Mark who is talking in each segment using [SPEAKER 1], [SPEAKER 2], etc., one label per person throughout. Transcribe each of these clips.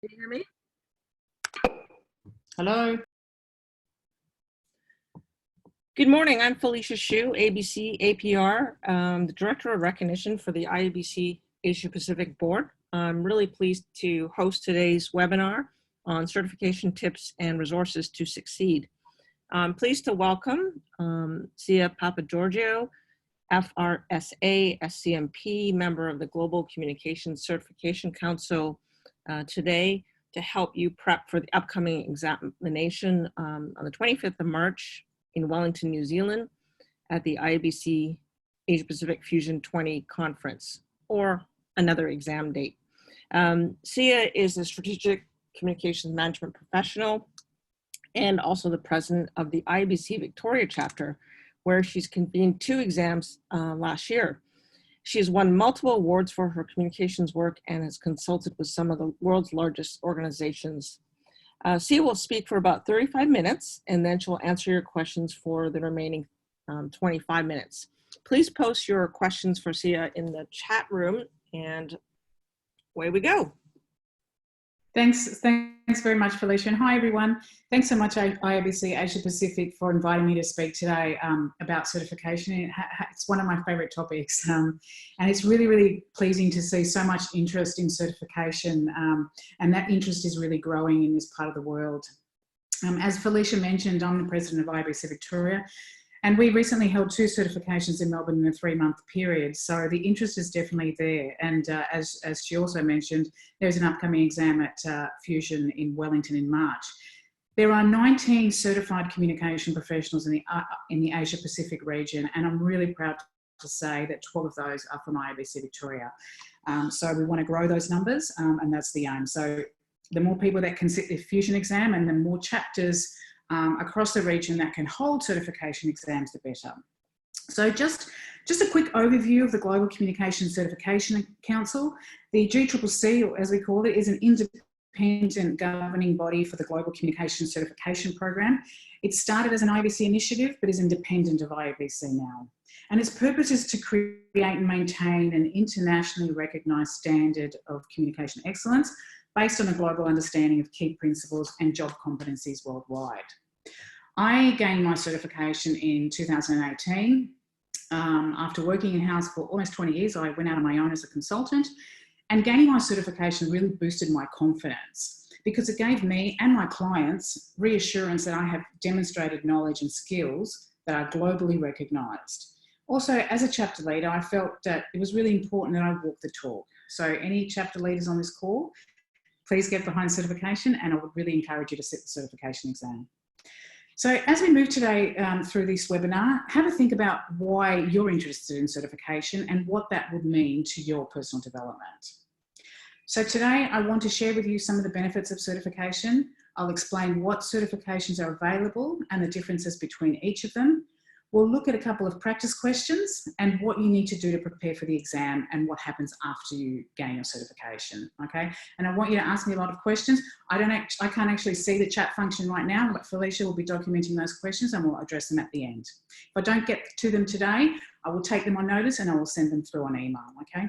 [SPEAKER 1] Can you hear me?
[SPEAKER 2] Hello.
[SPEAKER 1] Good morning. I'm Felicia Hsu, ABC APR, the Director of Recognition for the IABC Asia Pacific Board. I'm really pleased to host today's webinar on certification tips and resources to succeed. I'm pleased to welcome Sia Papageorgiou, FRSA, SCMP, member of the Global Communications Certification Council today to help you prep for the upcoming examination on the 25th of March in Wellington, New Zealand at the IABC Asia Pacific Fusion 20 conference, or another exam date. Sia is a strategic communications management professional and also the president of the IABC Victoria chapter, where she's convened 2 exams last year. She has won multiple awards for her communications work and has consulted with some of the world's largest organizations. Sia will speak for about 35 minutes, and then she'll answer your questions for the remaining 25 minutes. Please post your questions for Sia in the chat room, and away we go.
[SPEAKER 2] Thanks very much, Felicia. And hi, everyone. Thanks so much, IABC Asia Pacific, for inviting me to speak today about certification. It's one of my favourite topics, and it's really, really pleasing to see so much interest in certification, and that interest is really growing in this part of the world. As Felicia mentioned, I'm the president of IABC Victoria, and we recently held 2 certifications in Melbourne in a 3-month period. So the interest is definitely there. And as she also mentioned, there's an upcoming exam at Fusion in Wellington in March. There are 19 certified communication professionals in the Asia Pacific region, and I'm really proud to say that 12 of those are from IABC Victoria. So we want to grow those numbers, and that's the aim. So the more people that can sit the Fusion exam and the more chapters across the region that can hold certification exams, the better. So just a quick overview of the Global Communication Certification Council. The GCCC, or as we call it, is an independent governing body for the Global Communication Certification Program. It started as an IABC initiative, but is independent of IABC now. And its purpose is to create and maintain an internationally recognised standard of communication excellence based on a global understanding of key principles and job competencies worldwide. I gained my certification in 2018. After working in-house for almost 20 years, I went out on my own as a consultant, and gaining my certification really boosted my confidence because it gave me and my clients reassurance that I have demonstrated knowledge and skills that are globally recognised. Also, as a chapter leader, I felt that it was really important that I walk the talk. So any chapter leaders on this call, please get behind certification, and I would really encourage you to sit the certification exam. So as we move today through this webinar, have a think about why you're interested in certification and what that would mean to your personal development. So today I want to share with you some of the benefits of certification. I'll explain what certifications are available and the differences between each of them. We'll look at a couple of practice questions and what you need to do to prepare for the exam and what happens after you gain your certification, okay? And I want you to ask me a lot of questions. I can't actually see the chat function right now, but Felicia will be documenting those questions and we'll address them at the end. If I don't get to them today, I will take them on notice and I will send them through on email, okay?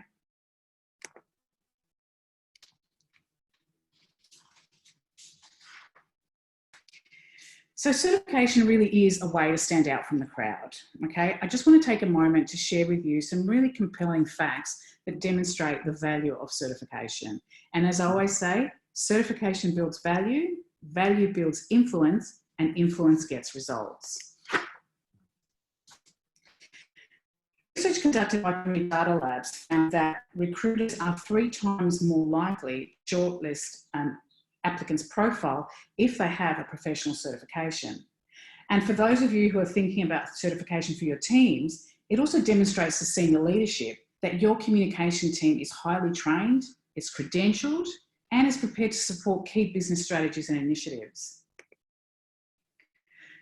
[SPEAKER 2] So certification really is a way to stand out from the crowd, okay? I just want to take a moment to share with you some really compelling facts that demonstrate the value of certification. And as I always say, certification builds value, value builds influence, and influence gets results. Research conducted by Data Labs found that recruiters are 3 times more likely to shortlist applicant's profile if they have a professional certification. And for those of you who are thinking about certification for your teams, it also demonstrates to senior leadership that your communication team is highly trained, is credentialed, and is prepared to support key business strategies and initiatives.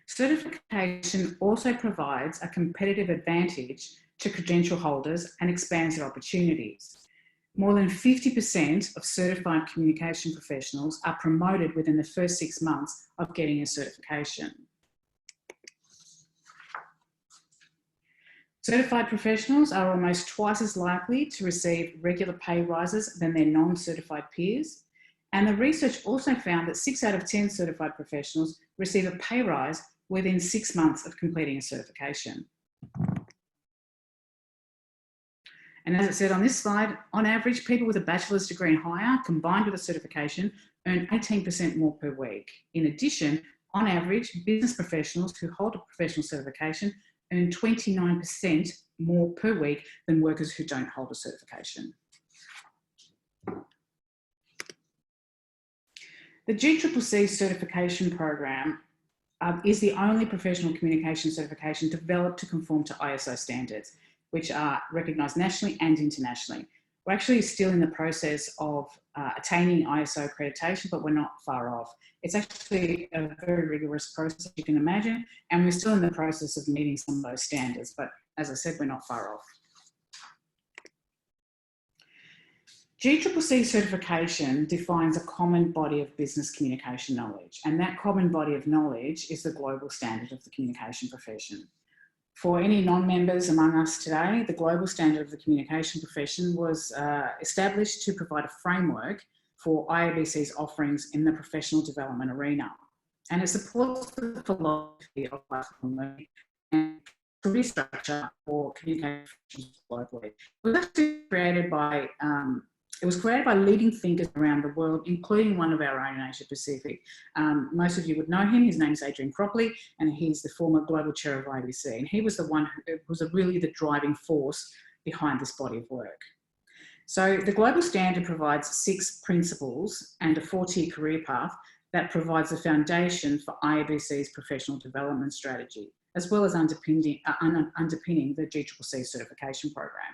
[SPEAKER 2] Certification also provides a competitive advantage to credential holders and expands their opportunities. More than 50% of certified communication professionals are promoted within the first 6 months of getting a certification. Certified professionals are almost twice as likely to receive regular pay rises than their non-certified peers, And the research also found that 6 out of 10 certified professionals receive a pay rise within 6 months of completing a certification. And as it said on this slide, on average, people with a bachelor's degree and higher, combined with a certification, earn 18% more per week. In addition, on average, business professionals who hold a professional certification earn 29% more per week than workers who don't hold a certification. The GCCC certification program is the only professional communication certification developed to conform to ISO standards, which are recognised nationally and internationally. We're actually still in the process of attaining ISO accreditation, but we're not far off. It's actually a very rigorous process, as you can imagine, and we're still in the process of meeting some of those standards, but as I said, we're not far off. GCCC certification defines a common body of business communication knowledge, and that common body of knowledge is the global standard of the communication profession. For any non-members among us today, the global standard of the communication profession was established to provide a framework for IABC's offerings in the professional development arena. And it supports the philosophy of lifelong learning and career structure for communication globally. It was actually created by leading thinkers around the world, including one of our own in Asia Pacific. Most of you would know him. His name is Adrian Cropley, and he's the former global chair of IABC. And he was the one who was really the driving force behind this body of work. So the global standard provides 6 principles and a 4-tier career path that provides the foundation for IABC's professional development strategy, as well as underpinning the GCCC certification program.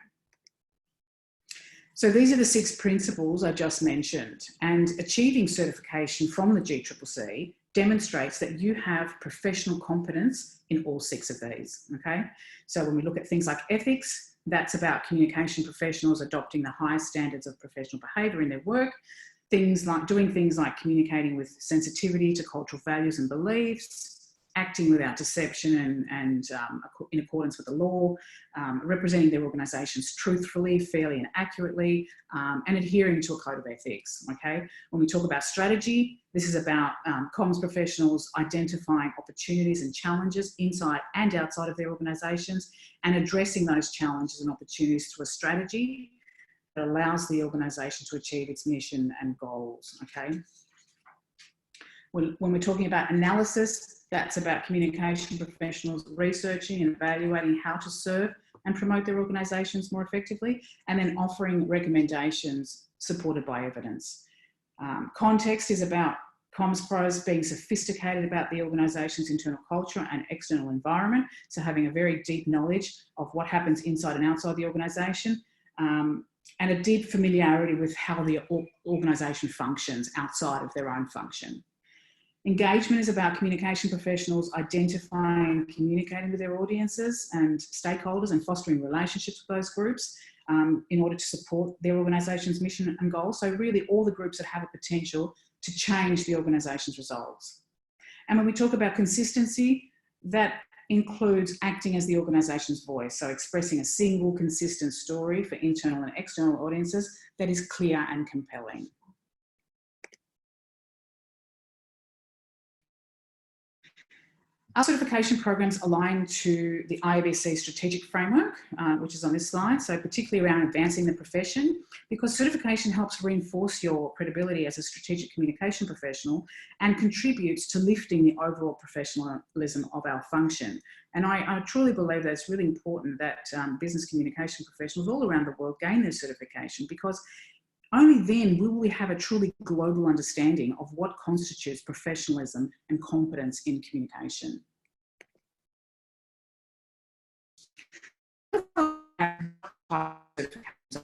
[SPEAKER 2] So these are the 6 principles I just mentioned, and achieving certification from the GCCC demonstrates that you have professional competence in all 6 of these, okay? So when we look at things like ethics, that's about communication professionals adopting the highest standards of professional behaviour in their work. Doing things like communicating with sensitivity to cultural values and beliefs, acting without deception and in accordance with the law, representing their organisations truthfully, fairly and accurately, and adhering to a code of ethics, okay? When we talk about strategy, this is about comms professionals identifying opportunities and challenges inside and outside of their organisations and addressing those challenges and opportunities through a strategy that allows the organisation to achieve its mission and goals, okay? When we're talking about analysis, that's about communication professionals researching and evaluating how to serve and promote their organisations more effectively, and then offering recommendations supported by evidence. Context is about comms pros being sophisticated about the organisation's internal culture and external environment, so having a very deep knowledge of what happens inside and outside the organisation, and a deep familiarity with how the organisation functions outside of their own function. Engagement is about communication professionals identifying and communicating with their audiences and stakeholders and fostering relationships with those groups in order to support their organisation's mission and goals. So really all the groups that have a potential to change the organisation's results. And when we talk about consistency, that includes acting as the organisation's voice, so expressing a single consistent story for internal and external audiences that is clear and compelling. Our certification programs align to the IABC strategic framework, which is on this slide, so particularly around advancing the profession, because certification helps reinforce your credibility as a strategic communication professional and contributes to lifting the overall professionalism of our function. And I truly believe that it's really important that business communication professionals all around the world gain their certification, because only then will we have a truly global understanding of what constitutes professionalism and competence in communication.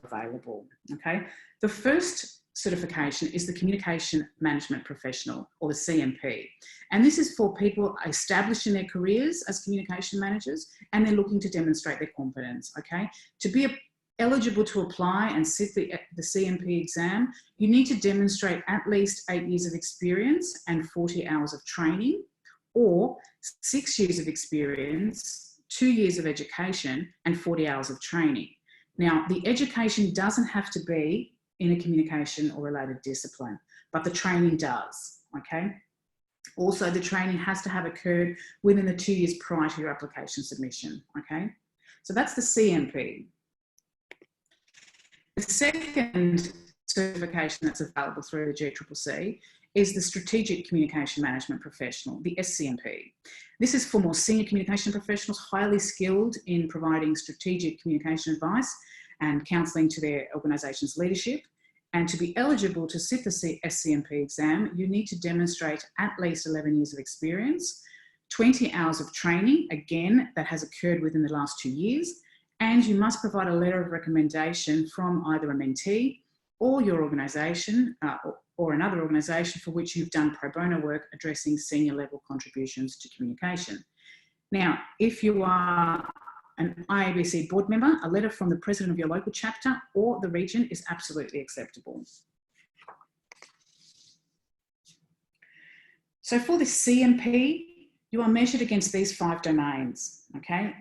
[SPEAKER 2] Available, okay? The first certification is the Communication Management Professional, or the CMP. And this is for people established in their careers as communication managers and they're looking to demonstrate their competence, okay? To be eligible to apply and sit the CMP exam, you need to demonstrate at least 8 years of experience and 40 hours of training, or 6 years of experience, 2 years of education and 40 hours of training. Now, the education doesn't have to be in a communication or related discipline, but the training does, okay? Also, the training has to have occurred within the 2 years prior to your application submission, okay? So that's the CMP. The second certification that's available through the GCCC is the Strategic Communication Management Professional, the SCMP. This is for more senior communication professionals, highly skilled in providing strategic communication advice and counselling to their organisation's leadership. And to be eligible to sit the SCMP exam, you need to demonstrate at least 11 years of experience, 20 hours of training, again, that has occurred within the last 2 years, and you must provide a letter of recommendation from either a mentee or your organisation or another organisation for which you've done pro bono work addressing senior level contributions to communication. Now, if you are an IABC board member, a letter from the president of your local chapter or the region is absolutely acceptable. So for the CMP, you are measured against these 5 domains, okay?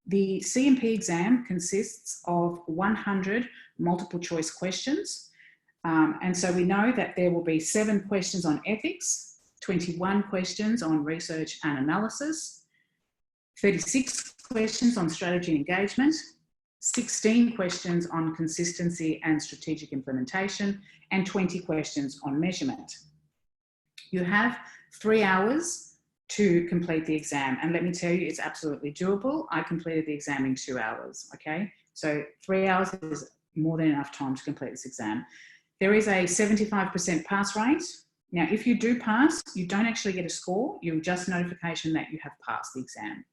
[SPEAKER 2] The CMP exam consists of 100 multiple choice questions. And so we know that there will be 7 questions on ethics, 21 questions on research and analysis, 36 questions on strategy and engagement, 16 questions on consistency and strategic implementation, and 20 questions on measurement. You have 3 hours to complete the exam. And let me tell you, it's absolutely doable. I completed the exam in 2 hours, okay? So 3 hours is more than enough time to complete this exam. There is a 75% pass rate. Now, if you do pass, you don't actually get a score. You're just notification that you have passed the exam.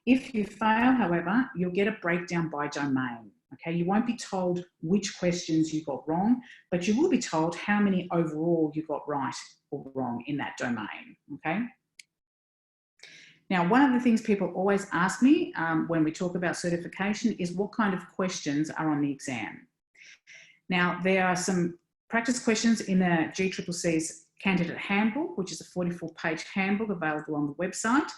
[SPEAKER 2] If you fail, however, you'll get a breakdown by domain, okay? You won't be told which questions you got wrong, but you will be told how many overall you got right or wrong in that domain, okay? Now, one of the things people always ask me when we talk about certification is what kind of questions are on the exam. Now, there are some practice questions in the GCCC's Candidate Handbook, which is a 44-page handbook available on the website.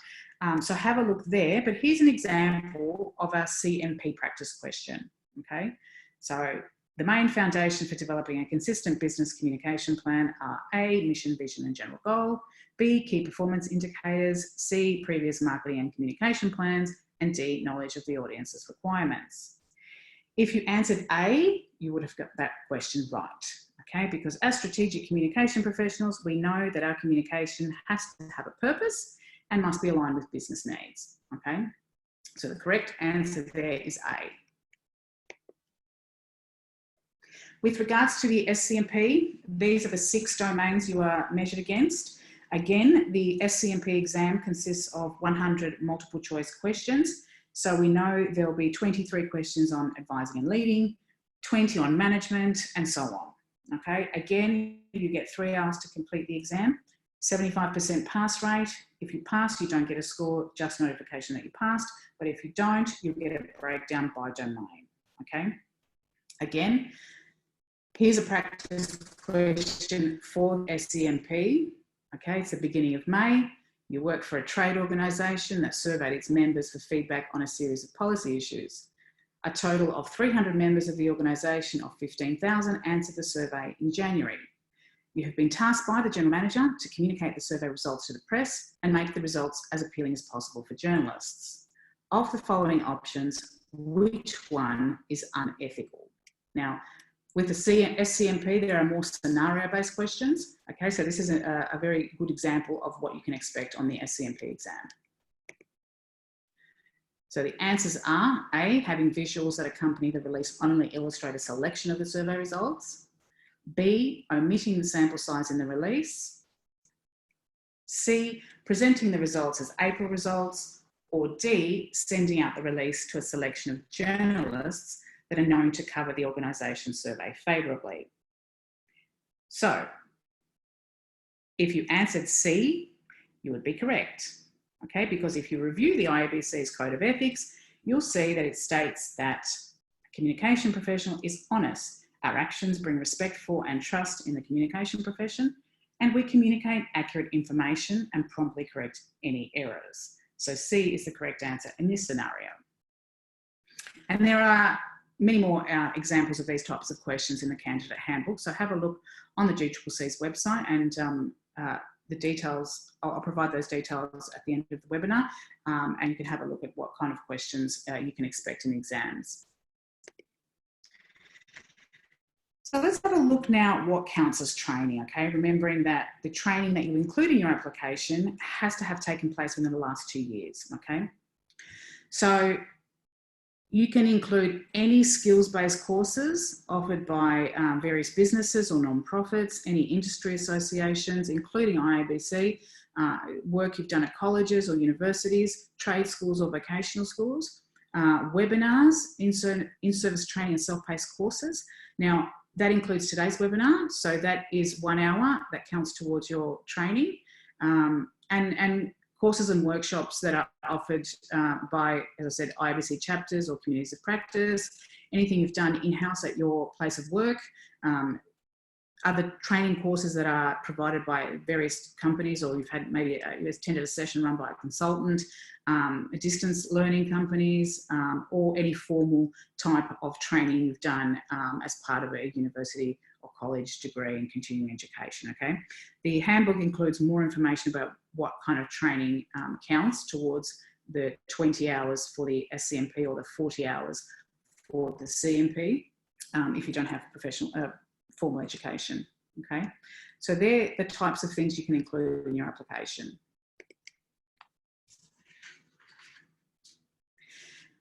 [SPEAKER 2] So have a look there, but here's an example of our CMP practice question, okay? So the main foundation for developing a consistent business communication plan are A, mission, vision and general goal, B, key performance indicators, C, previous marketing and communication plans, and D, knowledge of the audience's requirements. If you answered A, you would have got that question right, okay? Because as strategic communication professionals, we know that our communication has to have a purpose and must be aligned with business needs, okay? So the correct answer there is A. With regards to the SCMP, these are the 6 domains you are measured against. Again, the SCMP exam consists of 100 multiple choice questions. So we know there'll be 23 questions on advising and leading, 20 on management, and so on, okay? Again, you get 3 hours to complete the exam, 75% pass rate. If you pass, you don't get a score, just notification that you passed. But if you don't, you'll get a breakdown by domain, okay? Again, here's a practice question for SCMP, okay? It's the beginning of May. You work for a trade organisation that surveyed its members for feedback on a series of policy issues. A total of 300 members of the organisation of 15,000 answered the survey in January. You have been tasked by the General Manager to communicate the survey results to the press and make the results as appealing as possible for journalists. Of the following options, which one is unethical? Now, with the SCMP, there are more scenario-based questions. Okay, so this is a very good example of what you can expect on the SCMP exam. So the answers are A, having visuals that accompany the release only illustrate a selection of the survey results. B, omitting the sample size in the release. C, presenting the results as April results. Or D, sending out the release to a selection of journalists that are known to cover the organisation survey favourably. So, if you answered C, you would be correct, okay? Because if you review the IABC's Code of Ethics, you'll see that it states that a communication professional is honest. Our actions bring respect for and trust in the communication profession, and we communicate accurate information and promptly correct any errors. So C is the correct answer in this scenario. And there are many more examples of these types of questions in the candidate handbook. So have a look on the GCCC's website, and the details, I'll provide those details at the end of the webinar, and you can have a look at what kind of questions you can expect in exams. So let's have a look now at what counts as training, okay? Remembering that the training that you include in your application has to have taken place within the last 2 years, okay? So you can include any skills-based courses offered by various businesses or non-profits, any industry associations, including IABC, work you've done at colleges or universities, trade schools or vocational schools, webinars, in-service training and self-paced courses. Now, that includes today's webinar, so that is 1 hour, that counts towards your training, and courses and workshops that are offered by, as I said, IABC chapters or communities of practice, anything you've done in-house at your place of work, other training courses that are provided by various companies, or you've had maybe you've attended a session run by a consultant, distance learning companies, or any formal type of training you've done as part of a university or college degree in continuing education, okay? The handbook includes more information about what kind of training counts towards the 20 hours for the SCMP or the 40 hours for the CMP if you don't have professional formal education, okay? So they're the types of things you can include in your application.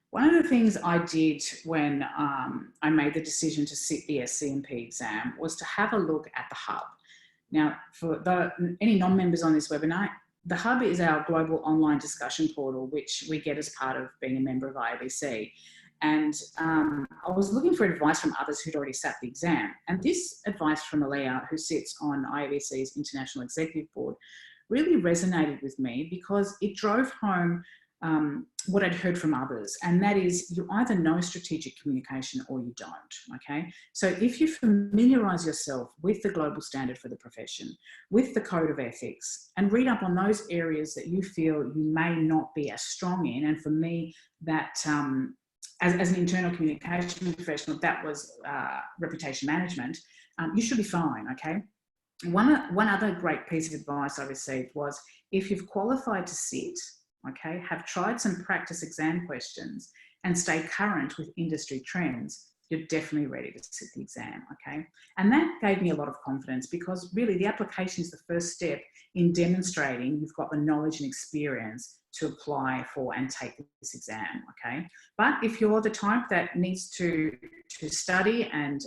[SPEAKER 2] One of the things I did when I made the decision to sit the SCMP exam was to have a look at the Hub. Now, for any non-members on this webinar, the Hub is our global online discussion portal, which we get as part of being a member of IABC. And I was looking for advice from others who'd already sat the exam. And this advice from Alea, who sits on IABC's International Executive Board, really resonated with me because it drove home what I'd heard from others, and that is you either know strategic communication or you don't, okay? So if you familiarise yourself with the global standard for the profession, with the code of ethics, and read up on those areas that you feel you may not be as strong in, and for me, that as an internal communication professional, that was reputation management, you should be fine, okay? One other great piece of advice I received was if you've qualified to sit, okay, have tried some practice exam questions and stay current with industry trends, you're definitely ready to sit the exam, okay? And that gave me a lot of confidence because really the application is the first step in demonstrating you've got the knowledge and experience to apply for and take this exam, okay? But if you're the type that needs to study and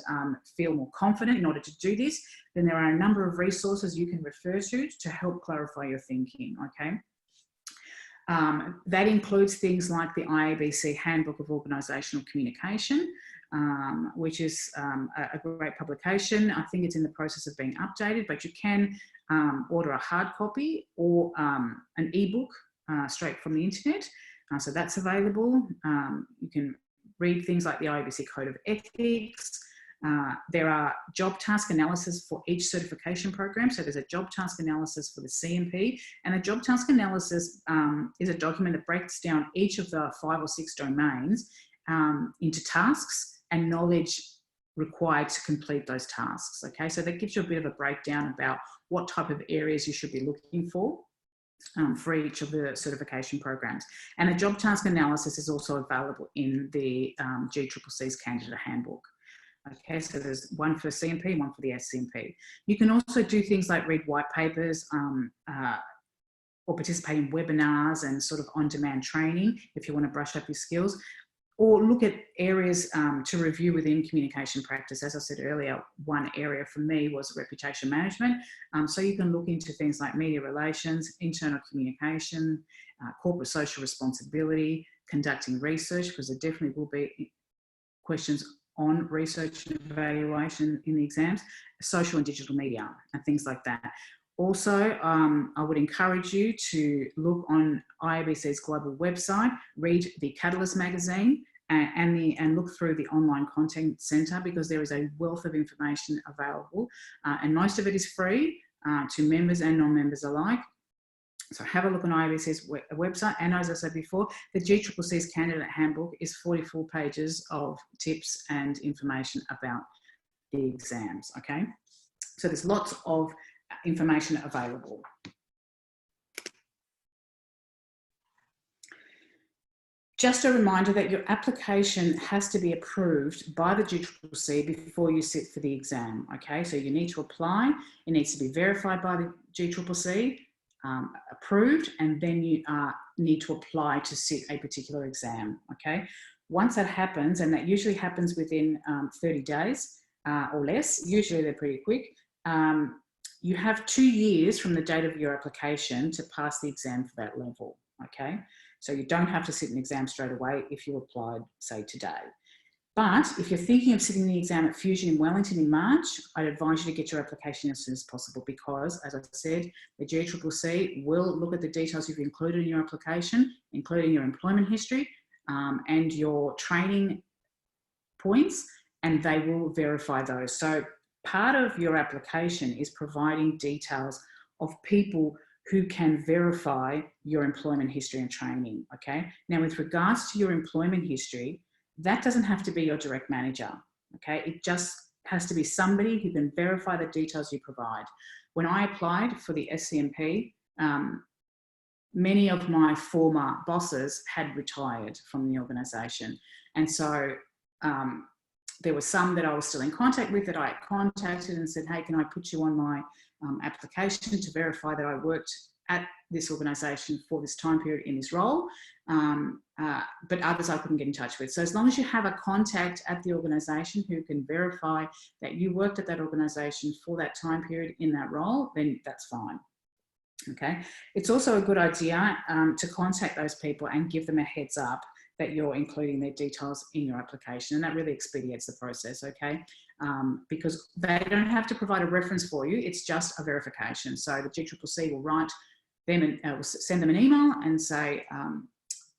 [SPEAKER 2] feel more confident in order to do this, then there are a number of resources you can refer to help clarify your thinking, okay? That includes things like the IABC Handbook of Organisational Communication, which is a great publication. I think it's in the process of being updated, but you can order a hard copy or an ebook straight from the internet. So that's available. You can read things like the IABC Code of Ethics. There are job task analysis for each certification program. So there's a job task analysis for the CMP, and a job task analysis is a document that breaks down each of the 5 or 6 domains into tasks and knowledge required to complete those tasks, okay? So that gives you a bit of a breakdown about what type of areas you should be looking for each of the certification programs. And a job task analysis is also available in the GCCC's Candidate Handbook. Okay, so there's one for CMP and one for the SCMP. You can also do things like read white papers or participate in webinars and sort of on-demand training if you want to brush up your skills, or look at areas to review within communication practice. As I said earlier, one area for me was reputation management. So you can look into things like media relations, internal communication, corporate social responsibility, conducting research, because there definitely will be questions on research and evaluation in the exams, social and digital media and things like that. Also, I would encourage you to look on IABC's global website, read the Catalyst magazine and look through the online content centre, because there is a wealth of information available and most of it is free to members and non-members alike. So have a look on IABC's website. And as I said before, the GCCC's Candidate Handbook is 44 pages of tips and information about the exams, okay? So there's lots of information available. Just a reminder that your application has to be approved by the GCCC before you sit for the exam, okay? So you need to apply, it needs to be verified by the GCCC, approved, and then you need to apply to sit a particular exam, okay? Once that happens, and that usually happens within 30 days or less, usually they're pretty quick, you have 2 years from the date of your application to pass the exam for that level, okay? So you don't have to sit an exam straight away if you applied, say, today. But if you're thinking of sitting the exam at Fusion in Wellington in March, I'd advise you to get your application as soon as possible because, as I said, the GCCC will look at the details you've included in your application, including your employment history and your training points, and they will verify those. So part of your application is providing details of people who can verify your employment history and training, okay? Now, with regards to your employment history, that doesn't have to be your direct manager, okay? It just has to be somebody who can verify the details you provide. When I applied for the SCMP, many of my former bosses had retired from the organisation. And so there were some that I was still in contact with that I contacted and said, hey, can I put you on my application to verify that I worked at this organisation for this time period in this role, but others I couldn't get in touch with. So as long as you have a contact at the organisation who can verify that you worked at that organisation for that time period in that role, then that's fine. Okay. It's also a good idea to contact those people and give them a heads up that you're including their details in your application, and that really expedites the process, okay? Because they don't have to provide a reference for you, it's just a verification. So the GCCC will write them and will send them an email and say,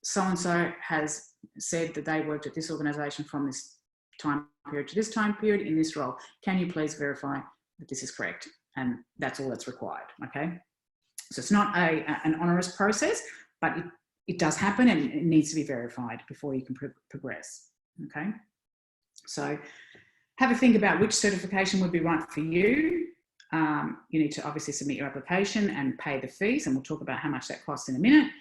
[SPEAKER 2] so-and-so has said that they worked at this organisation from this time period to this time period in this role. Can you please verify that this is correct? And that's all that's required, okay? So it's not an onerous process, but it does happen and it needs to be verified before you can progress, okay? So have a think about which certification would be right for you. You need to obviously submit your application and pay the fees, and we'll talk about how much that costs in a minute.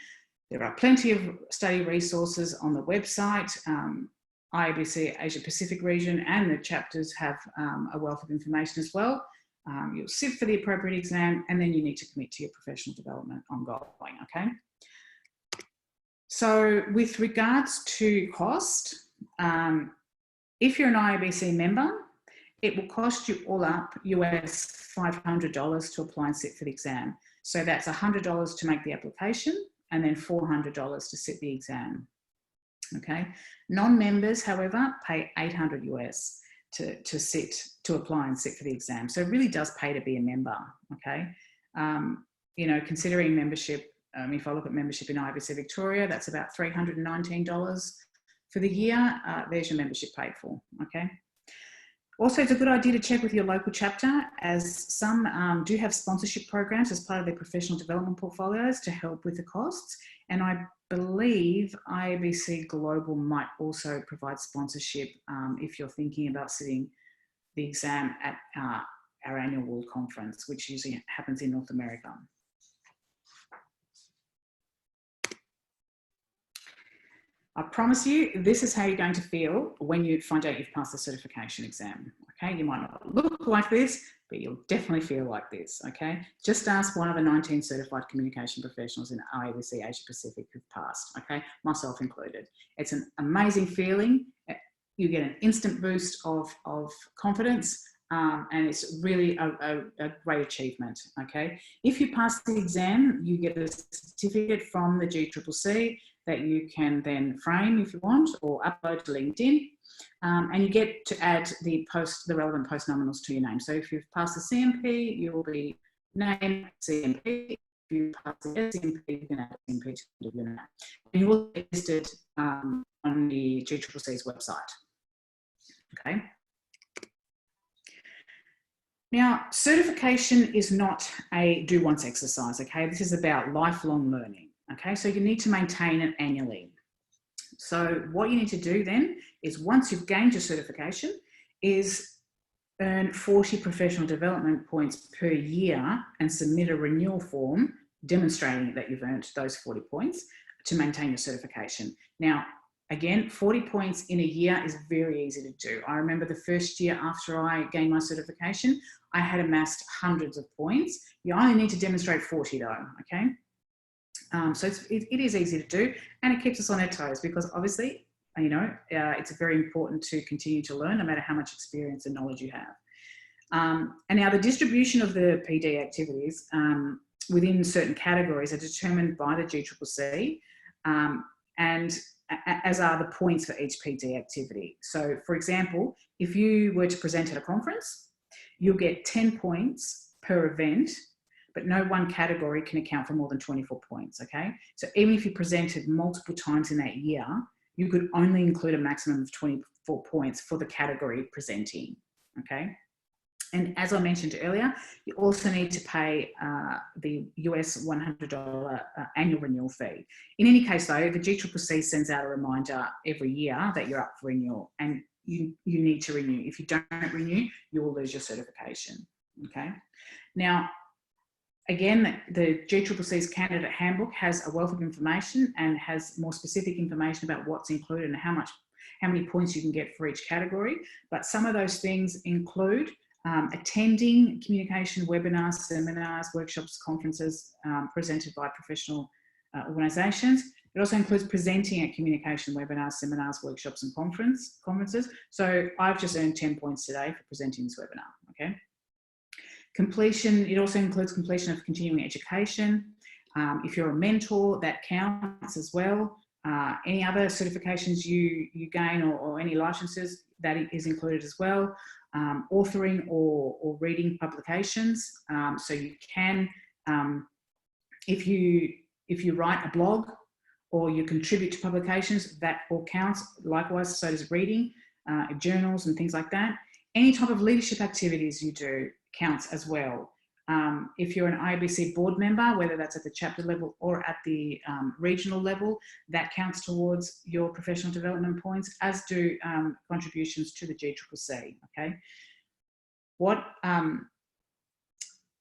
[SPEAKER 2] There are plenty of study resources on the website. IABC Asia Pacific region and the chapters have a wealth of information as well. You'll sit for the appropriate exam, and then you need to commit to your professional development ongoing, okay? So with regards to cost, if you're an IABC member, it will cost you all up US $500 to apply and sit for the exam. So that's $100 to make the application and then $400 to sit the exam, okay? Non-members, however, pay $800 US to apply and sit for the exam. So it really does pay to be a member, okay? You know, considering membership, if I look at membership in IABC Victoria, that's about $319 for the year. There's your membership paid for, okay? Also, it's a good idea to check with your local chapter, as some do have sponsorship programs as part of their professional development portfolios to help with the costs. And I believe IABC Global might also provide sponsorship if you're thinking about sitting the exam at our annual World Conference, which usually happens in North America. I promise you, this is how you're going to feel when you find out you've passed the certification exam, okay? You might not look like this, but you'll definitely feel like this, okay? Just ask one of the 19 certified communication professionals in IABC Asia Pacific who've passed, okay? Myself included. It's an amazing feeling. You get an instant boost of confidence, and it's really a great achievement, okay? If you pass the exam, you get a certificate from the GCCC that you can then frame if you want, or upload to LinkedIn, and you get to add the relevant post nominals to your name. So if you've passed the CMP, you will be named CMP. If you pass the SCMP, you can add CMP to your name. And you will be listed on the GCCC's website, okay? Now, certification is not a do once exercise, okay? This is about lifelong learning, okay? So you need to maintain it annually. So what you need to do then is, once you've gained your certification, is earn 40 professional development points per year and submit a renewal form demonstrating that you've earned those 40 points to maintain your certification. Now, again, 40 points in a year is very easy to do. I remember the first year after I gained my certification, I had amassed hundreds of points. You only need to demonstrate 40 though, okay? So it is easy to do, and it keeps us on our toes, because obviously, you know, it's very important to continue to learn no matter how much experience and knowledge you have. And now the distribution of the PD activities within certain categories are determined by the GCCC, and as are the points for each PD activity. So for example, if you were to present at a conference, you'll get 10 points per event, but no one category can account for more than 24 points, okay? So even if you presented multiple times in that year, you could only include a maximum of 24 points for the category presenting, okay? And as I mentioned earlier, you also need to pay the US $100 annual renewal fee. In any case though, the GCCC sends out a reminder every year that you're up for renewal, and you need to renew. If you don't renew, you will lose your certification, okay? Now, again, the GCCC's Candidate Handbook has a wealth of information and has more specific information about what's included and how many points you can get for each category. But some of those things include attending communication webinars, seminars, workshops, conferences presented by professional organisations. It also includes presenting at communication webinars, seminars, workshops and conferences. So I've just earned 10 points today for presenting this webinar, okay? Completion, it also includes completion of continuing education. If you're a mentor, that counts as well. Any other certifications you gain, or any licenses, that is included as well. Authoring or reading publications. So you can, if you write a blog or you contribute to publications, that all counts. Likewise, so does reading, journals and things like that. Any type of leadership activities you do counts as well. If you're an IABC board member, whether that's at the chapter level or at the regional level, that counts towards your professional development points, as do contributions to the GCCC, okay?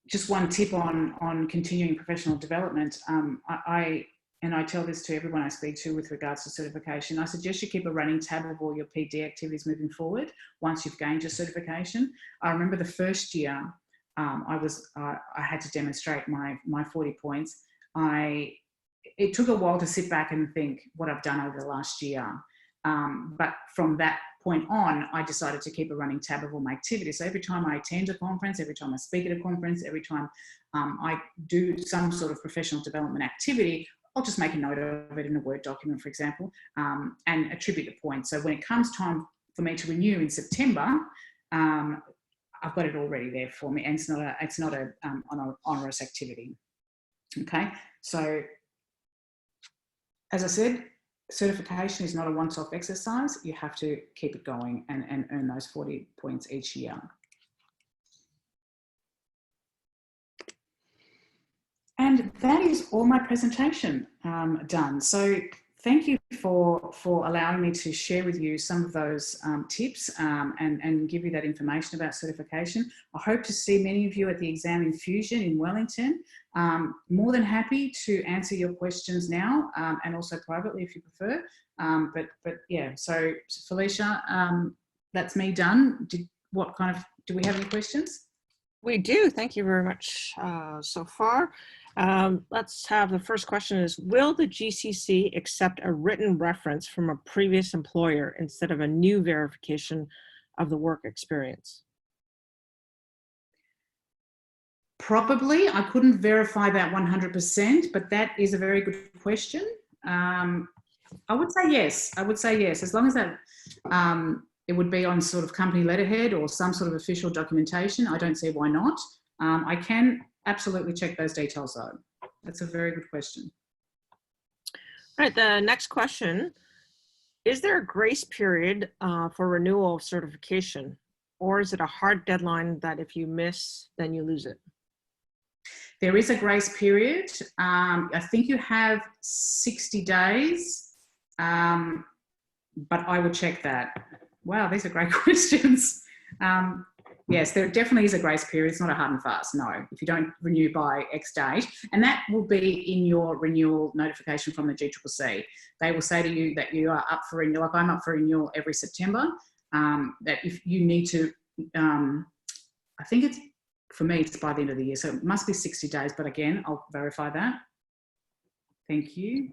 [SPEAKER 2] Just one tip on continuing professional development, and I tell this to everyone I speak to with regards to certification, I suggest you keep a running tab of all your PD activities moving forward once you've gained your certification. I remember the first year I had to demonstrate my 40 points. It took a while to sit back and think what I've done over the last year. But from that point on, I decided to keep a running tab of all my activities. So every time I attend a conference, every time I speak at a conference, every time I do some sort of professional development activity, I'll just make a note of it in a Word document, for example, and attribute the points. So when it comes time for me to renew in September, I've got it already there for me, and it's not an onerous activity. Okay, so as I said, certification is not a once-off exercise. You have to keep it going and earn those 40 points each year. And that is all my presentation done. So thank you for allowing me to share with you some of those tips and give you that information about certification. I hope to see many of you at the Exam Infusion in Wellington. More than happy to answer your questions now and also privately if you prefer. But yeah, so Felicia, that's me done. Do we have any questions?
[SPEAKER 1] We do. Thank you very much so far. Let's have the first question is, will the GCC accept a written reference from a previous employer instead of a new verification of the work experience?
[SPEAKER 2] Probably. I couldn't verify that 100%, but that is a very good question. I would say yes. I would say yes, as long as that it would be on sort of company letterhead or some sort of official documentation. I don't see why not. I can absolutely check those details though. That's a very good question.
[SPEAKER 1] All right, the next question. Is there a grace period for renewal of certification, or is it a hard deadline that if you miss, then you lose it?
[SPEAKER 2] There is a grace period. I think you have 60 days, but I will check that. Wow, these are great questions. Yes, there definitely is a grace period. It's not a hard and fast, no, if you don't renew by X date. And that will be in your renewal notification from the GCCC. They will say to you that you are up for renewal, like I'm up for renewal every September, that if you need to, I think it's, for me, it's by the end of the year. So it must be 60 days, but again, I'll verify that. Thank you.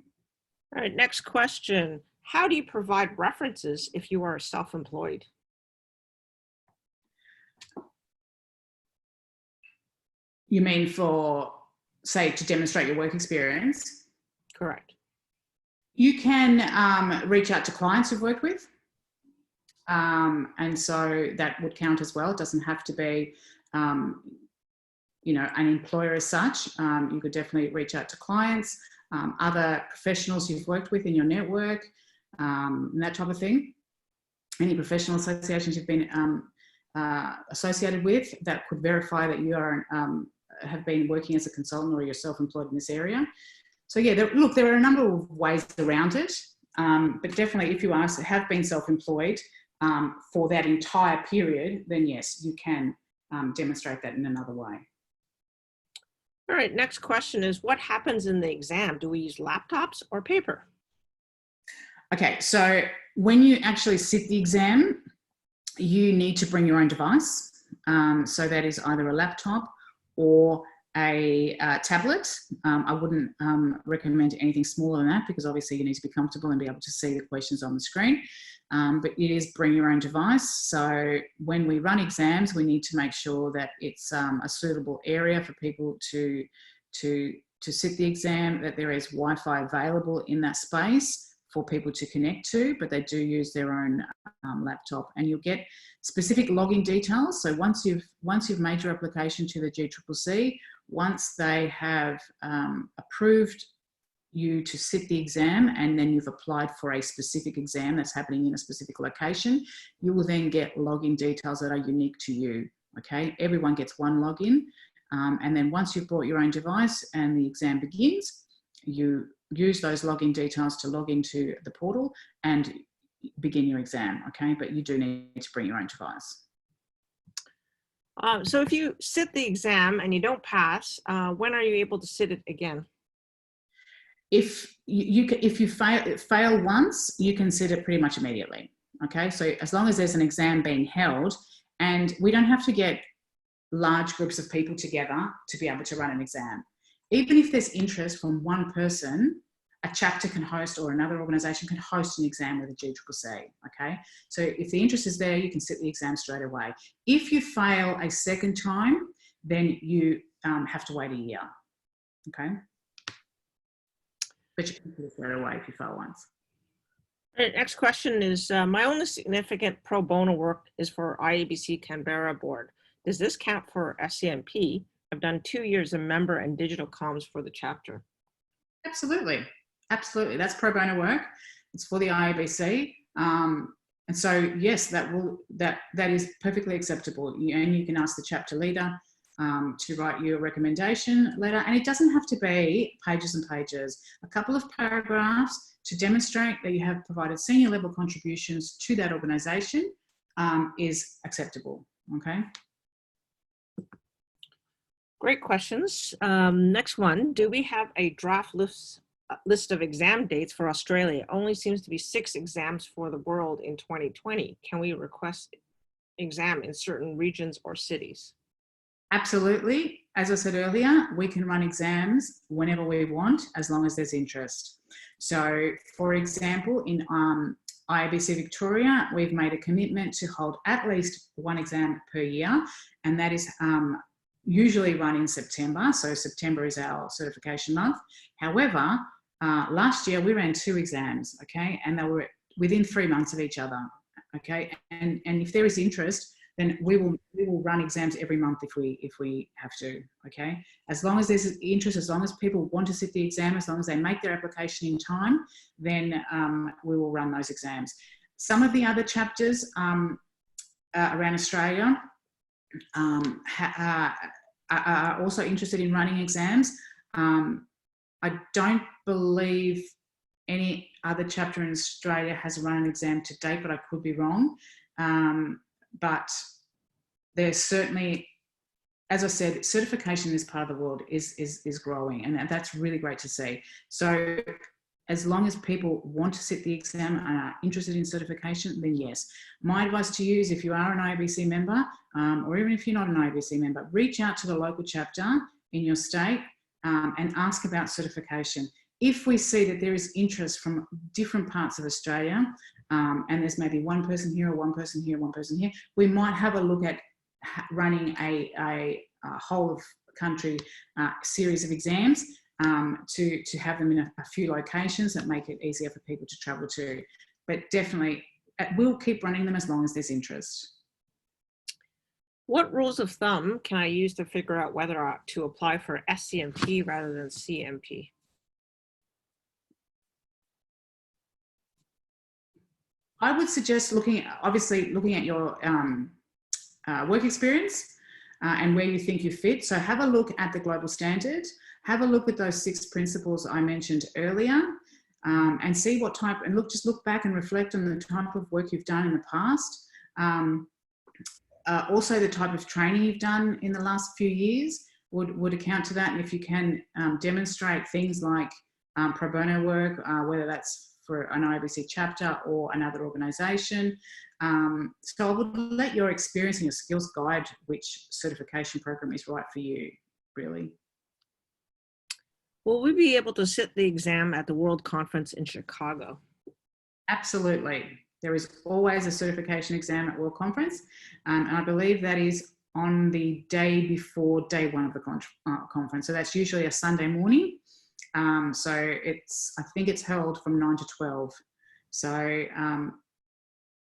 [SPEAKER 1] All right, next question. How do you provide references if you are self-employed?
[SPEAKER 2] You mean for, say, to demonstrate your work experience?
[SPEAKER 1] Correct.
[SPEAKER 2] You can reach out to clients you've worked with. And so that would count as well. It doesn't have to be, you know, an employer as such. You could definitely reach out to clients, other professionals you've worked with in your network, and that type of thing. Any professional associations you've been associated with that could verify that you are have been working as a consultant or you're self-employed in this area. So yeah, there are a number of ways around it, but definitely if you have been self-employed for that entire period, then yes, you can demonstrate that in another way.
[SPEAKER 1] All right, next question is, what happens in the exam? Do we use laptops or paper?
[SPEAKER 2] Okay, so when you actually sit the exam, you need to bring your own device. So that is either a laptop or a tablet. I wouldn't recommend anything smaller than that because obviously you need to be comfortable and be able to see the questions on the screen. But it is bring your own device. So when we run exams, we need to make sure that it's a suitable area for people to sit the exam, that there is Wi-Fi available in that space for people to connect to, but they do use their own laptop, and you'll get specific login details. So once you've made your application to the GCCC, once they have approved you to sit the exam, and then you've applied for a specific exam that's happening in a specific location, you will then get login details that are unique to you. Okay, everyone gets one login, and then once you've brought your own device and the exam begins, you use those login details to log into the portal and begin your exam, okay? But you do need to bring your own device.
[SPEAKER 1] So if you sit the exam and you don't pass, when are you able to sit it again?
[SPEAKER 2] If you fail once, you can sit it pretty much immediately, okay? So as long as there's an exam being held, and we don't have to get large groups of people together to be able to run an exam. Even if there's interest from one person, a chapter can host or another organisation can host an exam with a GCCC, okay? So if the interest is there, you can sit the exam straight away. If you fail a second time, then you have to wait a year, okay? But you can sit it straight away if you fail once.
[SPEAKER 1] All right, next question is, my only significant pro bono work is for IABC Canberra board. Does this count for SCMP? I've done 2 years of member and digital comms for the chapter.
[SPEAKER 2] Absolutely. Absolutely. That's pro bono work. It's for the IABC. And so, yes, that is perfectly acceptable. And you can ask the chapter leader to write you a recommendation letter. And it doesn't have to be pages and pages. A couple of paragraphs to demonstrate that you have provided senior level contributions to that organisation is acceptable. Okay.
[SPEAKER 1] Great questions. Next one, do we have a draft list of exam dates for Australia? It only seems to be 6 exams for the world in 2020. Can we request exam in certain regions or cities? Absolutely.
[SPEAKER 2] As I said earlier, we can run exams whenever we want, as long as there's interest. So, for example, in IABC Victoria, we've made a commitment to hold at least 1 exam per year, and that is usually run in September. So September is our certification month. However, last year we ran 2 exams, okay? And they were within 3 months of each other, okay? And if there is interest, then we will run exams every month if we have to, okay? As long as there's interest, as long as people want to sit the exam, as long as they make their application in time, then we will run those exams. Some of the other chapters around Australia are also interested in running exams. I don't believe any other chapter in Australia has run an exam to date, but I could be wrong. But there's certainly, as I said, certification in this part of the world is growing, and that's really great to see. So as long as people want to sit the exam and are interested in certification, then yes. My advice to you is, if you are an IABC member, or even if you're not an IABC member, reach out to the local chapter in your state and ask about certification. If we see that there is interest from different parts of Australia, and there's maybe one person here or one person here, one person here, we might have a look at running a whole of country series of exams to have them in a few locations that make it easier for people to travel to. But definitely, we'll keep running them as long as there's interest.
[SPEAKER 1] What rules of thumb can I use to figure out whether to apply for SCMP rather than CMP?
[SPEAKER 2] I would suggest looking at your work experience and where you think you fit. So have a look at the global standard, have a look at those 6 principles I mentioned earlier, and see what type, and just look back and reflect on the type of work you've done in the past. Also the type of training you've done in the last few years would account to that. And if you can demonstrate things like pro bono work, whether that's for an IABC chapter or another organisation. So I would let your experience and your skills guide which certification program is right for you, really.
[SPEAKER 1] Will we be able to sit the exam at the World Conference in Chicago?
[SPEAKER 2] Absolutely. There is always a certification exam at World Conference, and I believe that is on the day before day 1 of the conference. So that's usually a Sunday morning. So I think it's held from 9 to 12. So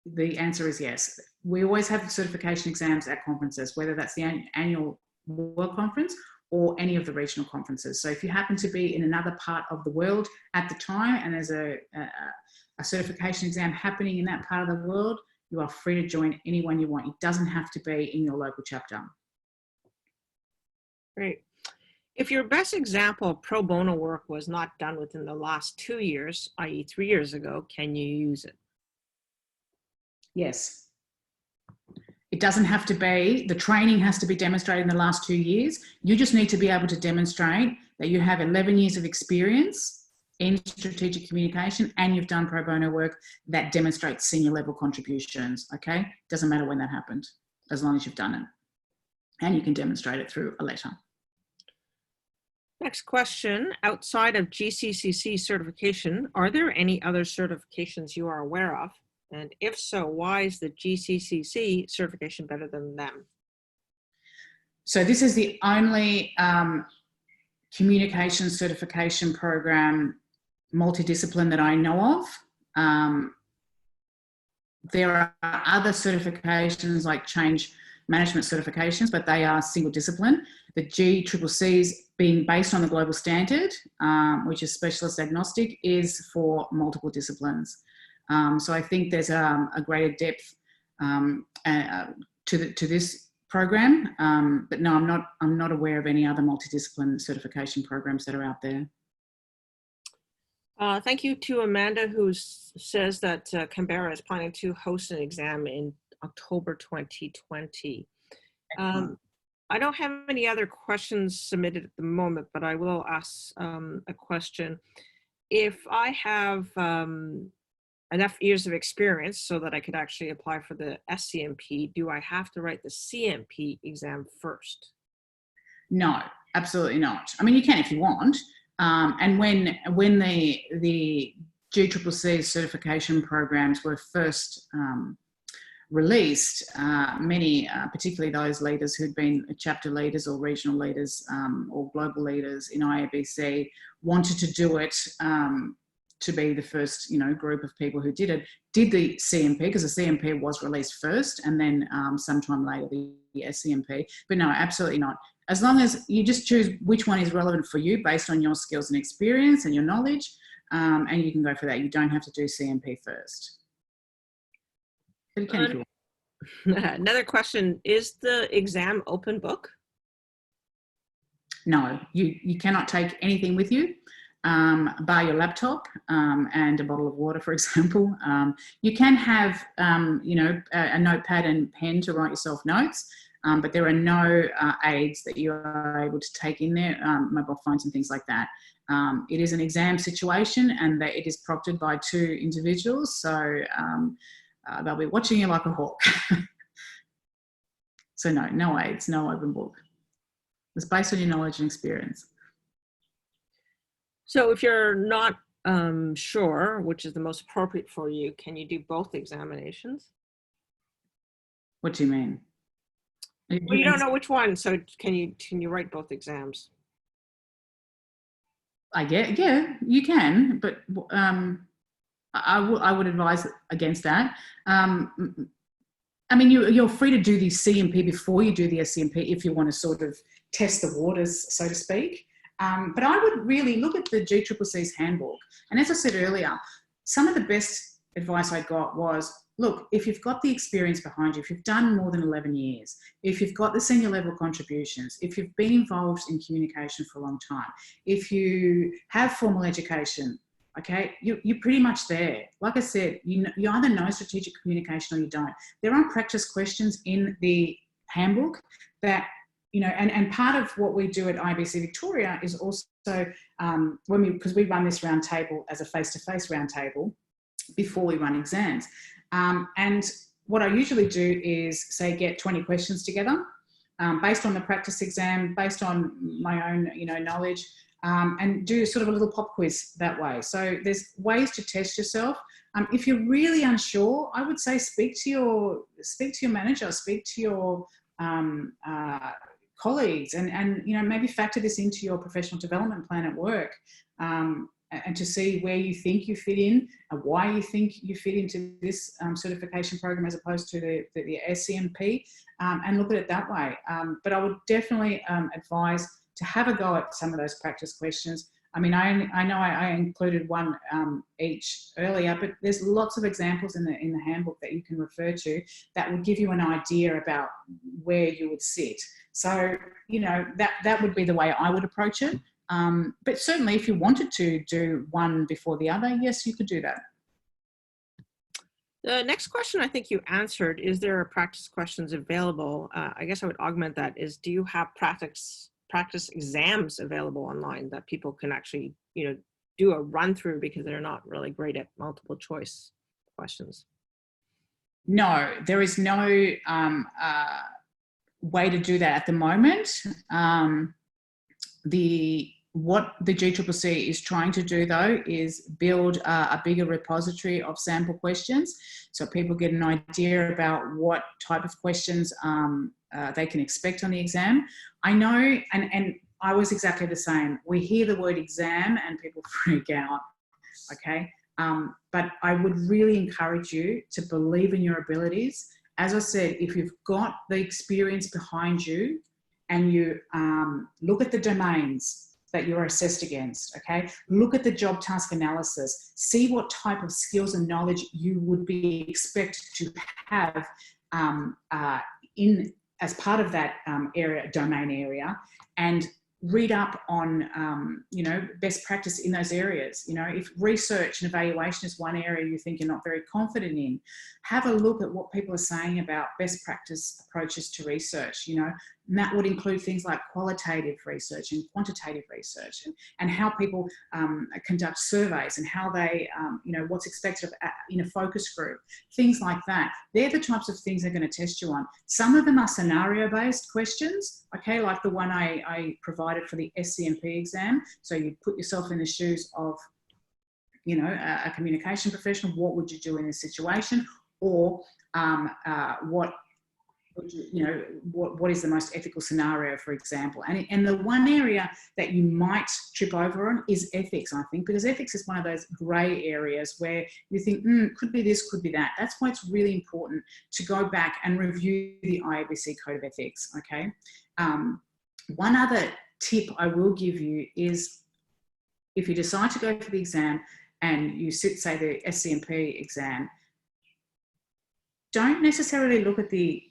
[SPEAKER 2] the answer is yes. We always have certification exams at conferences, whether that's the annual World Conference or any of the regional conferences. So if you happen to be in another part of the world at the time and there's a certification exam happening in that part of the world, you are free to join anyone you want. It doesn't have to be in your local chapter.
[SPEAKER 1] Great. If your best example of pro bono work was not done within the last 2 years, i.e. 3 years ago, can you use it?
[SPEAKER 2] Yes. It doesn't have to be, the training has to be demonstrated in the last 2 years. You just need to be able to demonstrate that you have 11 years of experience in strategic communication and you've done pro bono work that demonstrates senior level contributions, okay? Doesn't matter when that happened, as long as you've done it. And you can demonstrate it through a letter.
[SPEAKER 1] Next question, outside of GCCC certification, are there any other certifications you are aware of? And if so, why is the GCCC certification better than them?
[SPEAKER 2] So this is the only communication certification program, multidiscipline, that I know of. There are other certifications like change management certifications, but they are single discipline. The GCCCs, being based on the global standard, which is specialist agnostic, is for multiple disciplines. So I think there's a greater depth to this program, but no, I'm not aware of any other multidiscipline certification programs that are out there.
[SPEAKER 1] Thank you to Amanda, who says that Canberra is planning to host an exam in October 2020. I don't have any other questions submitted at the moment, but I will ask a question. If I have enough years of experience so that I could actually apply for the SCMP, do I have to write the CMP exam first?
[SPEAKER 2] No, absolutely not. I mean, you can if you want. And when the GCCC certification programs were first released, many, particularly those leaders who'd been chapter leaders or regional leaders or global leaders in IABC, wanted to do it to be the first, group of people who did the CMP, because the CMP was released first, and then sometime later the SCMP. But no, absolutely not. As long as you just choose which one is relevant for you based on your skills and experience and your knowledge, and you can go for that. You don't have to do CMP first. But you can if you want.
[SPEAKER 1] Another question, is the exam open book?
[SPEAKER 2] No, you cannot take anything with you, bar your laptop and a bottle of water, for example. You can have, a notepad and pen to write yourself notes, but there are no aids that you are able to take in there, mobile phones and things like that. It is an exam situation, and that it is proctored by 2 individuals, so they'll be watching you like a hawk. So no aids, no open book. It's based on your knowledge and experience.
[SPEAKER 1] So if you're not sure which is the most appropriate for you, can you do both examinations?
[SPEAKER 2] What do you mean?
[SPEAKER 1] Well, you don't know which one, so can you write both exams?
[SPEAKER 2] Yeah, you can, but I would advise against that. I mean, you're free to do the CMP before you do the SCMP if you want to sort of test the waters, so to speak. But I would really look at the GCCC's handbook. And as I said earlier, some of the best advice I got was, look, if you've got the experience behind you, if you've done more than 11 years, if you've got the senior level contributions, if you've been involved in communication for a long time, if you have formal education, okay, you're pretty much there. Like I said, you either know strategic communication or you don't. There are practice questions in the handbook that, and part of what we do at IABC Victoria is also, because we run this roundtable as a face-to-face roundtable before we run exams. And what I usually do is, say, get 20 questions together based on the practice exam, based on my own, knowledge, and do sort of a little pop quiz that way. So there's ways to test yourself. If you're really unsure, I would say speak to your manager, speak to your colleagues, and maybe factor this into your professional development plan at work, and to see where you think you fit in and why you think you fit into this certification program as opposed to the SCMP, and look at it that way. But I would definitely advise to have a go at some of those practice questions. I mean, I know I included one each earlier, but there's lots of examples in the handbook that you can refer to that would give you an idea about where you would sit. So, that would be the way I would approach it. But certainly if you wanted to do one before the other, yes, you could do that.
[SPEAKER 1] The next question I think you answered, is there practice questions available? I guess I would augment that is, do you have practice exams available online that people can actually, do a run through because they're not really great at multiple choice questions?
[SPEAKER 2] No, there is no way to do that at the moment. What the GCCC is trying to do, though, is build a bigger repository of sample questions so people get an idea about what type of questions they can expect on the exam. I know, and I was exactly the same. We hear the word exam and people freak out, okay? But I would really encourage you to believe in your abilities. As I said, if you've got the experience behind you and you look at the domains that you're assessed against, okay? Look at the job task analysis. See what type of skills and knowledge you would be expected to have as part of that domain area, and read up on, best practice in those areas. If research and evaluation is one area you think you're not very confident in, have a look at what people are saying about best practice approaches to research, and that would include things like qualitative research and quantitative research, and how people conduct surveys and how they, what's expected in a focus group, things like that. They're the types of things they're going to test you on. Some of them are scenario-based questions, okay, like the one I provided for the SCMP exam. So you put yourself in the shoes of, a communication professional. What would you do in this situation? Or what is the most ethical scenario, for example? And the one area that you might trip over on is ethics, I think, because ethics is one of those grey areas where you think, could be this, could be that. That's why it's really important to go back and review the IABC Code of Ethics, okay? One other tip I will give you is, if you decide to go for the exam and you sit, say, the SCMP exam, don't necessarily look at the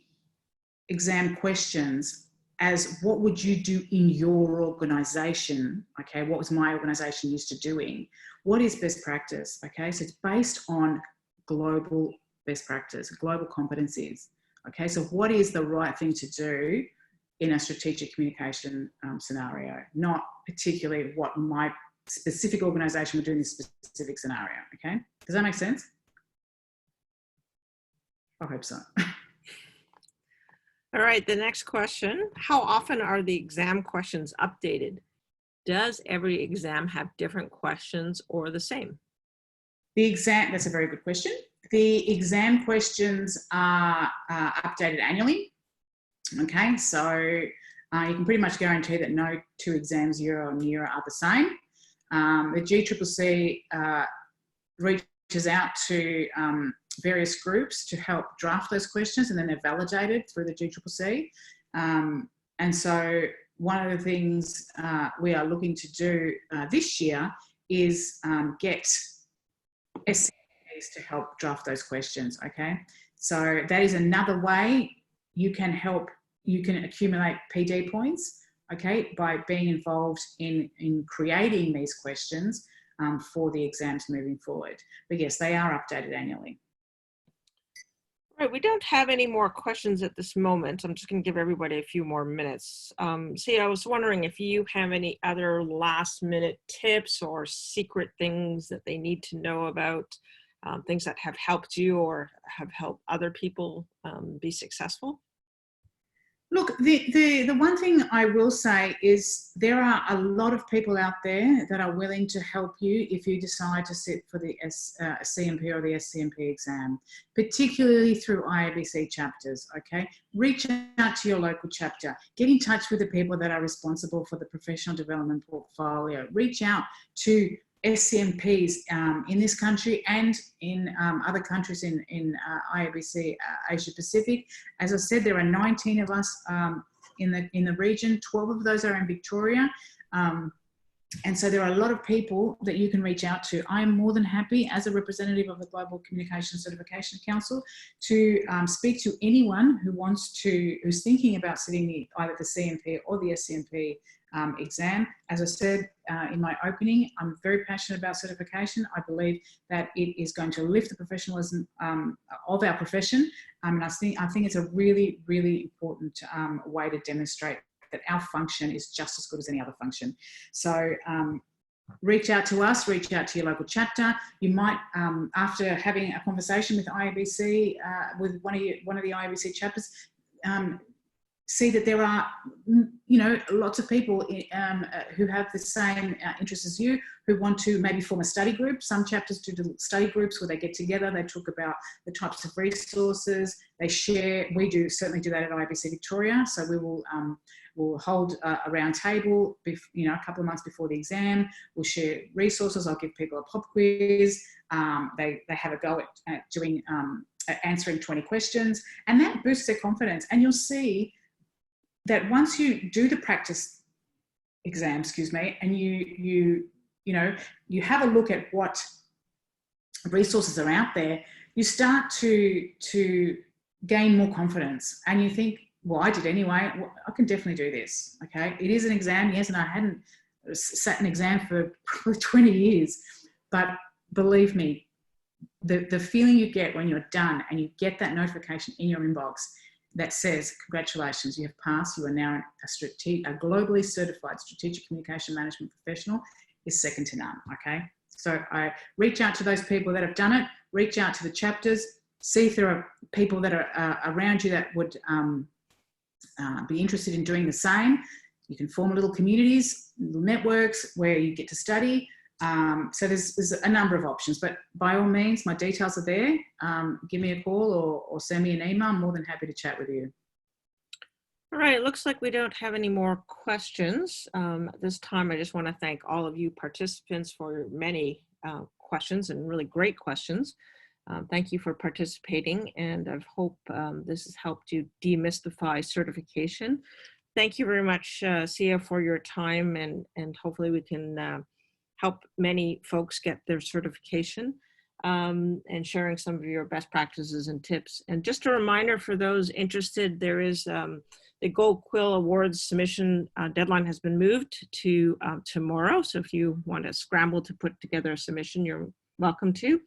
[SPEAKER 2] exam questions as what would you do in your organisation, okay? What was my organisation used to doing? What is best practice, okay? So it's based on global best practice, global competencies, okay? So what is the right thing to do in a strategic communication scenario, not particularly what my specific organisation would do in this specific scenario, okay? Does that make sense? I hope so.
[SPEAKER 1] All right, the next question. How often are the exam questions updated? Does every exam have different questions or the same?
[SPEAKER 2] The exam, that's a very good question. The exam questions are updated annually. Okay, so you can pretty much guarantee that no two exams year on year are the same. The GCCC reaches out to various groups to help draft those questions, and then they're validated through the GCCC. And so one of the things we are looking to do this year is get SCMPs to help draft those questions, okay? So that is another way you can help, you can accumulate PD points, okay, by being involved in creating these questions for the exams moving forward. But yes, they are updated annually.
[SPEAKER 1] Right, we don't have any more questions at this moment. I'm just going to give everybody a few more minutes. See, I was wondering if you have any other last minute tips or secret things that they need to know about, things that have helped you or have helped other people be successful?
[SPEAKER 2] Look, the one thing I will say is there are a lot of people out there that are willing to help you if you decide to sit for the CMP or the SCMP exam, particularly through IABC chapters, okay? Reach out to your local chapter. Get in touch with the people that are responsible for the professional development portfolio. Reach out to SCMPs in this country and in other countries in IABC Asia Pacific. As I said, there are 19 of us in the region. 12 of those are in Victoria. And so there are a lot of people that you can reach out to. I am more than happy as a representative of the Global Communication Certification Council to speak to anyone who who's thinking about sitting either the CMP or the SCMP exam. As I said in my opening, I'm very passionate about certification. I believe that it is going to lift the professionalism of our profession. And I think it's a really, really important way to demonstrate that our function is just as good as any other function. So reach out to us, reach out to your local chapter. You might, after having a conversation with IABC, with one of the IABC chapters, see that there are, lots of people who have the same interests as you, who want to maybe form a study group. Some chapters do study groups where they get together, they talk about the types of resources, they share. We certainly do that at IABC Victoria. So we will we'll hold a round table, a couple of months before the exam. We'll share resources. I'll give people a pop quiz. They have a go at doing answering 20 questions, and that boosts their confidence. And you'll see that once you do the practice exam, and you have a look at what resources are out there, you start to gain more confidence, and you think, well, I did anyway, well, I can definitely do this, okay? It is an exam, yes, and I hadn't sat an exam for probably 20 years, but believe me, the feeling you get when you're done and you get that notification in your inbox that says, congratulations, you have passed, you are now a globally certified strategic communication management professional, is second to none, okay? So I reach out to those people that have done it, reach out to the chapters, see if there are people that are around you that would be interested in doing the same. You can form little communities, little networks where you get to study. So there's a number of options, but by all means, my details are there. Give me a call or send me an email. I'm more than happy to chat with you.
[SPEAKER 1] All right, it looks like we don't have any more questions. At this time, I just want to thank all of you participants for your many questions and really great questions. Thank you for participating, and I hope this has helped you demystify certification. Thank you very much, Sia, for your time, and hopefully we can help many folks get their certification. and sharing some of your best practices and tips. And just a reminder for those interested, there is the Gold Quill Awards submission deadline has been moved to tomorrow. So if you want to scramble to put together a submission, you're welcome to.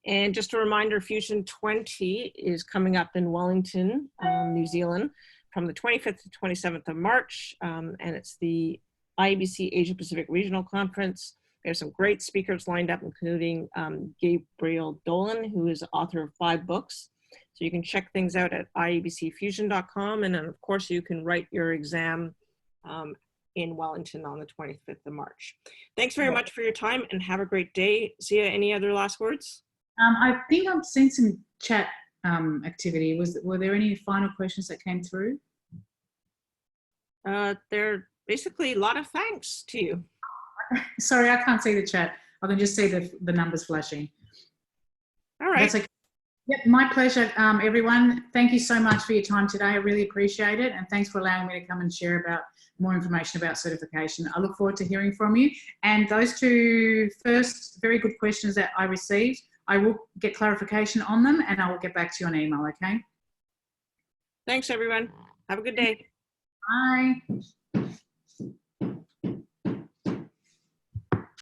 [SPEAKER 1] And just a reminder, Fusion 20 is coming up in Wellington, New Zealand, from the 25th to 27th of March. And it's the IABC Asia Pacific Regional Conference. There's some great speakers lined up, including Gabriel Dolan, who is the author of 5 books. So you can check things out at iabcfusion.com. And then, of course, you can write your exam in Wellington on the 25th of March. Thanks very much for your time and have a great day. Zia, any other last words?
[SPEAKER 2] I think I've seen some chat activity. Were there any final questions that came through?
[SPEAKER 1] They're basically a lot of thanks to you.
[SPEAKER 2] Sorry, I can't see the chat. I can just see the numbers flashing.
[SPEAKER 1] All right.
[SPEAKER 2] That's okay. Yep, my pleasure, everyone. Thank you so much for your time today. I really appreciate it. And thanks for allowing me to come and share about more information about certification. I look forward to hearing from you. And those 2 first very good questions that I received, I will get clarification on them and I will get back to you on email, okay?
[SPEAKER 1] Thanks, everyone. Have a good day.
[SPEAKER 2] Bye.